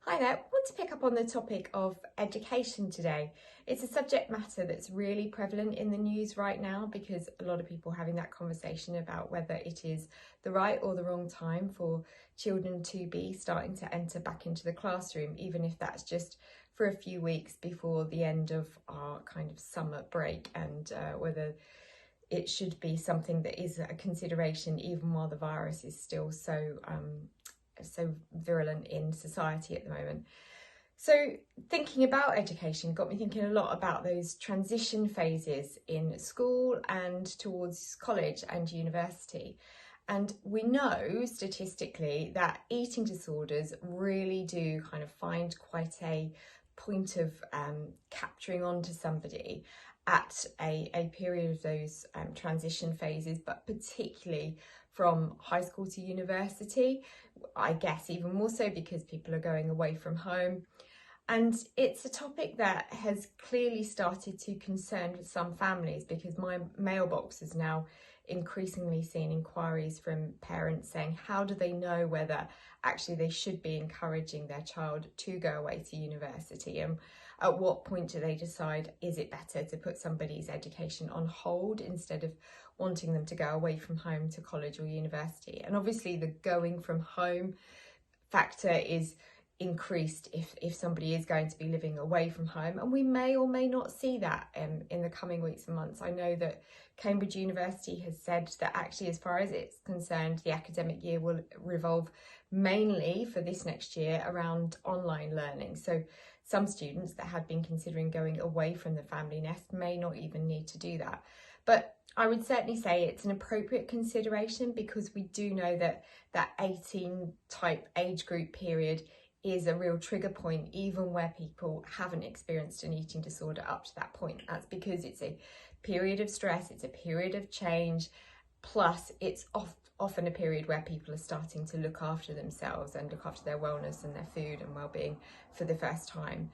Hi there, I want to pick up on the topic of education today. It's a subject matter that's really prevalent in the news right now because a lot of people are having that conversation about whether it is the right or the wrong time for children to be starting to enter back into the classroom, even if that's just for a few weeks before the end of our kind of summer break, and whether it should be something that is a consideration even while the virus is still so virulent in society at the moment. So thinking about education got me thinking a lot about those transition phases in school and towards college and university. And we know statistically that eating disorders really do kind of find quite a point of capturing onto somebody at a period of those transition phases, but particularly from high school to university, I guess even more so because people are going away from home. And it's a topic that has clearly started to concern some families, because my mailbox is now increasingly seeing inquiries from parents saying, how do they know whether actually they should be encouraging their child to go away to university, and at what point do they decide, is it better to put somebody's education on hold instead of wanting them to go away from home to college or university? And obviously the going from home factor is increased if somebody is going to be living away from home, and we may or may not see that in the coming weeks and months. I know that Cambridge University has said that actually, as far as it's concerned, the academic year will revolve mainly for this next year around online learning. So some students that had been considering going away from the family nest may not even need to do that. But I would certainly say it's an appropriate consideration, because we do know that that 18 type age group period is a real trigger point, even where people haven't experienced an eating disorder up to that point. That's because it's a period of stress, it's a period of change, plus it's often a period where people are starting to look after themselves and look after their wellness and their food and well-being for the first time.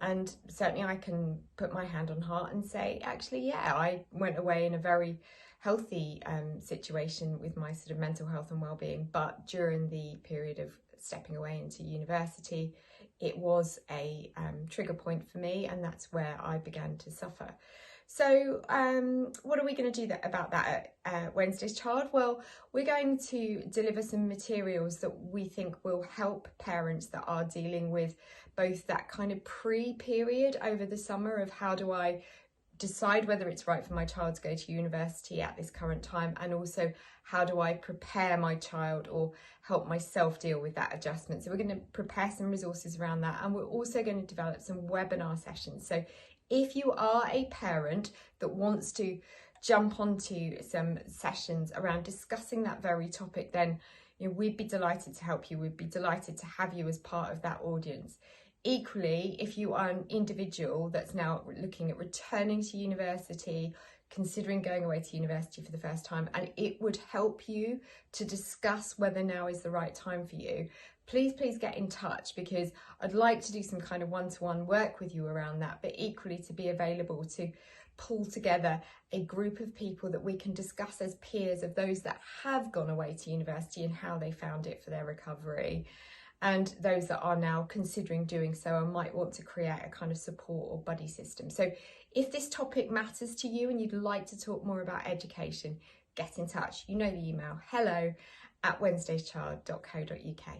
And certainly I can put my hand on heart and say, actually, yeah, I went away in a very healthy situation with my sort of mental health and well-being, but during the period of stepping away into university, it was a trigger point for me, and that's where I began to suffer. So what are we going to do about that at Wednesday's Child? Well, we're going to deliver some materials that we think will help parents that are dealing with both that kind of pre-period over the summer of how do I decide whether it's right for my child to go to university at this current time, and also how do I prepare my child or help myself deal with that adjustment. So we're going to prepare some resources around that, and we're also going to develop some webinar sessions. So if you are a parent that wants to jump onto some sessions around discussing that very topic, then we'd be delighted to help you. We'd be delighted to have you as part of that audience. Equally, if you are an individual that's now looking at returning to university, considering going away to university for the first time, and it would help you to discuss whether now is the right time for you, please get in touch, because I'd like to do some kind of one-to-one work with you around that, but equally to be available to pull together a group of people that we can discuss as peers of those that have gone away to university and how they found it for their recovery, and those that are now considering doing so and might want to create a kind of support or buddy system. So if this topic matters to you and you'd like to talk more about education, get in touch. You know the email, hello@wednesdayschild.co.uk.